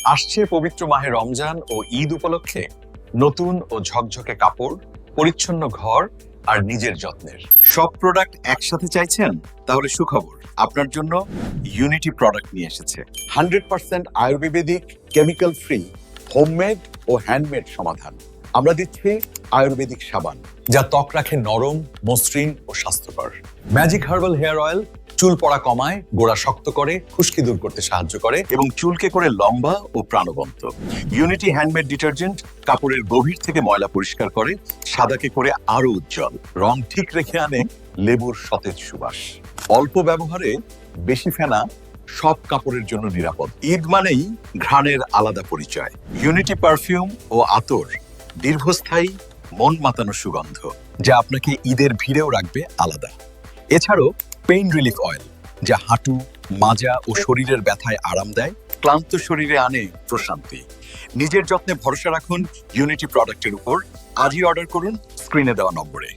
আসছে পবিত্র মাহে রমজান ও ঈদ উপলক্ষে নতুন ও ঝকঝকে কাপড়, পরিচ্ছন্ন ঘর আর নিজের যত্নের সব প্রোডাক্ট একসাথে চাইছেন? তাহলে সুখবর, আপনার জন্য ইউনিটি প্রোডাক্ট নিয়ে এসেছে। 100% আয়ুর্বেদিক, কেমিক্যাল ফ্রি, হোমমেড ও হ্যান্ডমেড সমাধান। আমরা দিচ্ছি আয়ুর্বেদিক সাবান, যা ত্বক রাখে নরম, মসৃণ ও স্বাস্থ্যকর। ম্যাজিক হার্বাল হেয়ার অয়েল চুল পড়া কমায়, গোড়া শক্ত করে, খুশকি দূর করতে সাহায্য করে। এবং চুলকে করে লম্বা ও প্রাণবন্ত। ইউনিটি হ্যান্ডমেড ডিটারজেন্ট কাপড়ের গভীর থেকে ময়লা পরিষ্কার করে, সাদাকে করে আরো উজ্জ্বল, রং ঠিক রেখে আনে লেবুর সতেজ সুবাস। অল্প ব্যবহারে বেশি ফেনা, সব কাপড়ের জন্য নিরাপদ। ঈদ মানেই ঘ্রাণের আলাদা পরিচয়। ইউনিটি পারফিউম ও আতর, দীর্ঘস্থায়ী মন মাতানো সুগন্ধ, যা আপনাকে ঈদের ভিড়েও রাখবে আলাদা। এছাড়াও পেইন রিলিফ অয়েল, যা হাঁটু, মাজা ও শরীরের ব্যথায় আরাম দেয়, ক্লান্ত শরীরে আনে প্রশান্তি। নিজের যত্নে ভরসা রাখুন ইউনিটি প্রোডাক্টের উপর। আজই অর্ডার করুন স্ক্রিনে দেওয়া নম্বরে।